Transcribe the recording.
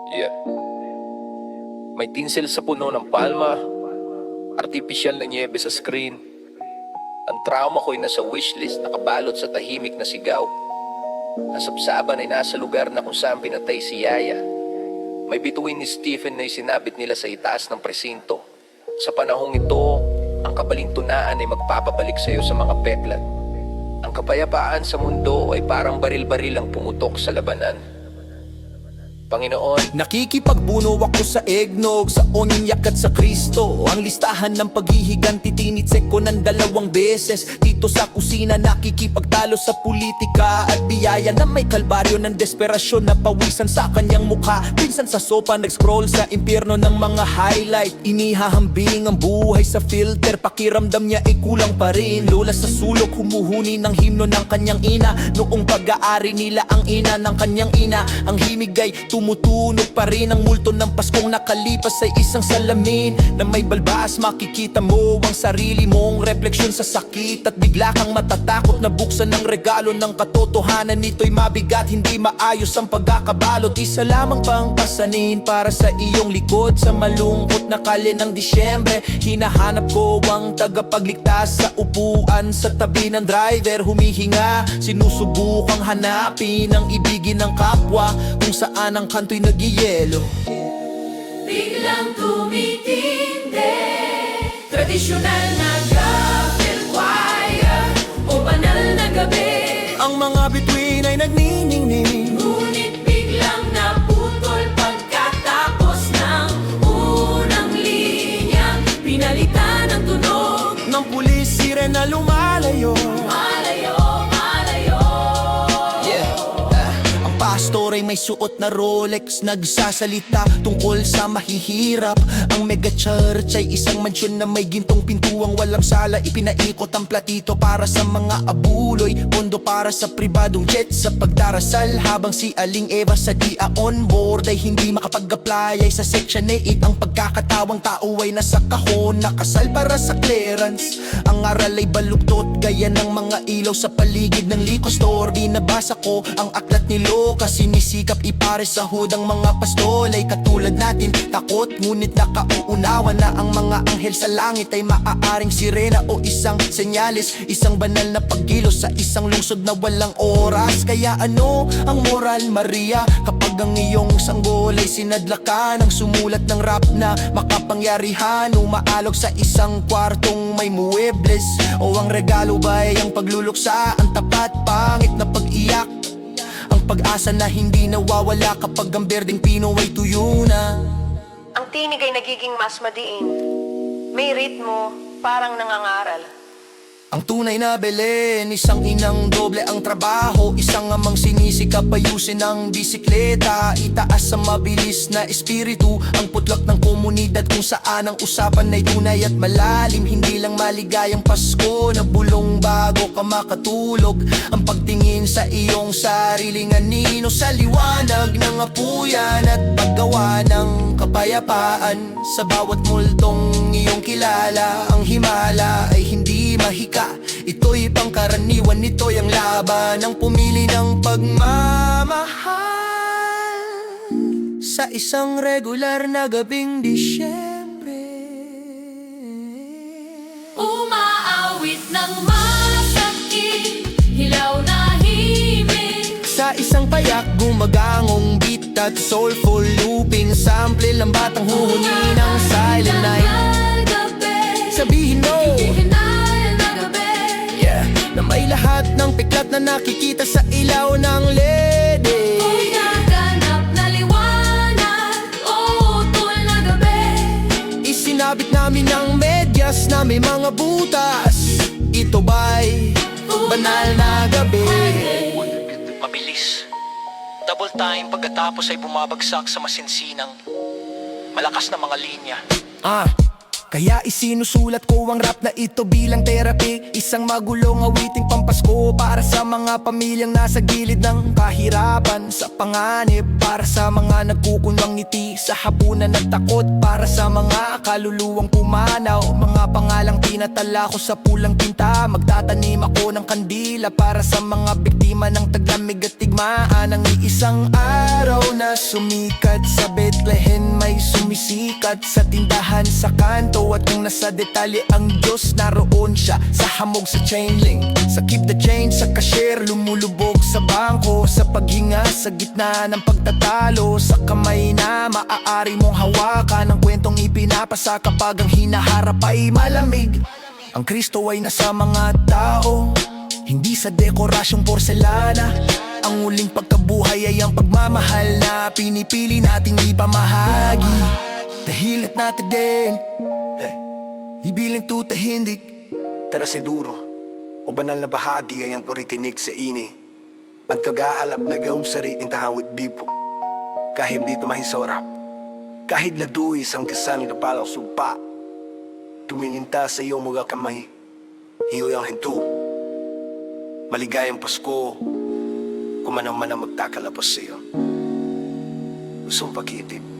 Yeah. May tinsel sa puno ng palma, artipisyal na nyebe sa screen. Ang trauma ko'y nasa wishlist, nakabalot sa tahimik na sigaw. Nasabsaban ay nasa lugar na kung saan pinatay si Yaya. May bituin ni Stephen na isinabit nila sa itaas ng presinto. Sa panahong ito, ang kabalintunaan ay magpapabalik sa iyo sa mga peklat. Ang kapayapaan sa mundo ay parang baril-baril ang pumutok sa labanan. Panginoon, nakikipagbuno ako sa eggnog, sa onyak at sa Kristo. Ang listahan ng paghihiganti tinitsek ko ng 2 beses. Dito sa kusina nakikipagtalo sa politika at biyaya na may kalbaryo ng desperasyon na pawisan sa kanyang mukha. Pinsan sa sopa nag-scroll sa impyerno ng mga highlight. Inihahambing ang buhay sa filter, pakiramdam niya ay kulang pa rin. Lola sa sulok humuhuni ng himno ng kanyang ina. Noong pag-aari nila ang ina ng kanyang ina. Ang himig ay tumutunog pa rin. Ang multo ng Paskong nakalipas ay isang salamin na may balbas. Makikita mo ang sarili mong refleksyon sa sakit at bigla kang matatakot na buksan ng regalo ng katotohanan. Nito'y mabigat, hindi maayos ang pagkakabalot. Isa lamang pang pasanin para sa iyong likod. Sa malungkot na kali ng Disyembre, hinahanap ko ang tagapagligtas sa upuan sa tabi ng driver. Humihinga, sinusubukang hanapin ang ibigin ng kapwa kung saan ang kanto'y nagyayelo. Biglang tumitindi, tradisyonal na gospel choir o banal na gabi. Ang mga bituin ay nagniningning, Ngunit biglang naputol pagkatapos ng unang linya. Pinalitan ang tunog, ng pulis siren na lumalayo. malayo, malayo. Ang pastor ay may suot na Rolex, nagsasalita tungkol sa mahihirap. Ang mega church ay isang mansyon na may gintong pintuang walang sala. Ipinaikot ang platito para sa mga abuloy, pondo para sa pribadong jet sa pagdarasal. Habang si Aling Eva sa dia on board ay hindi makapag-apply ay sa section 8. Ang pagkakatawang tao ay nasa kahon, nakasal para sa clearance. Ang aral ay baluktot gaya ng mga ilaw sa paligid ng liquor store. Binabasa ko ang aklat ni Lucas, sinisikap ipare sa hudang mga pastol ay katulad natin. Takot ngunit nakauunawa na ang mga anghel sa langit ay maaaring sirena o isang senyalis. Isang banal na pagkilos sa isang lungsod na walang oras. Kaya ano ang moral, Maria, kapag ang iyong sanggol ay sinadla ka ng sumulat ng rap na makapangyarihan? Umaalog sa isang kwartong may muebles, o ang regalo ba ay ang pagluluksa? Ang tapat, pangit na pag-iyak, ang pag-asa na hindi nawawala kapag ang berdeng pino ay tuyo na. Ang tinig ay nagiging mas madiin. May ritmo, parang nangangaral. Ang tunay na Belen, isang inang doble ang trabaho. Isang amang sinisikap ayusin ang bisikleta. Itaas sa mabilis na espiritu ang putlak ng komunidad kung saan ang usapan ay tunay at malalim. Hindi lang maligayang Pasko na bulong bago ka makatulog. Ang pagtingin sa iyong sariling anino sa liwanag ng apuyan at paggawa ng kapayapaan. Sa bawat multong iyong kilala, ang himala ay hindi mahika. Ito'y pangkaraniwan, ito'y ang laban ng pumili ng pagmamahal. Sa isang regular na gabing Disyembre, Umaawit ng masakit, hilaw na himig. sa isang payak gumagangong beat at soulful looping. Sample ng batang huhuni ng silent night. Sabihin mo na may lahat ng piklat na nakikita sa ilaw ng LED. Naganap na liwanag, utol na gabi. Isinabit namin ang medyas na may mga butas. Ito ba'y banal na gabi? Mabilis, double time pagkatapos ay bumabagsak sa masinsinang malakas na mga linya. Kaya isinusulat ko ang rap na ito bilang therapy. Isang magulong awiting pampasko para sa mga pamilyang nasa gilid ng kahirapan. Sa panganib, para sa mga nagkukunwang ngiti sa hapunan at takot. Para sa mga kaluluwang pumanaw, mga pangalang tinatala ko sa pulang tinta. Magtatanim ako ng kandila para sa mga biktima ng taglamig at tigmaan. Ang iisang araw na sumikat Sa Bethlehem may sumisikat Sa tindahan, sa kanto at kung nasa detalye ang Diyos Naroon siya sa hamog sa chain link Sa keep the change, sa cashier lumulubog sa bangko Sa paghinga, sa gitna ng pagtatalo Sa kamay na maaari mong hawakan Ang kwentong ipinapasa kapag ang hinaharap ay malamig Ang Kristo ay nasa mga tao Hindi sa dekorasyong porselana Ang huling pagkabuhay ay ang pagmamahal na pinipili nating ipamahagi Dahilit natin din Ibilin tutahindik Tara siguro, o banal na bahagi ay ang kuritinig sa ini. At kag-aalap na gawang sariting tahawit bipo. Kahit dito mahisorap, kahit laduis ang kasan na palang sumpa. Tumininta sa iyong mga kamay, hiyo ang hinto. Maligayang Pasko, kung man ang magtakalapos sa iyo. Gustong pag-iitip.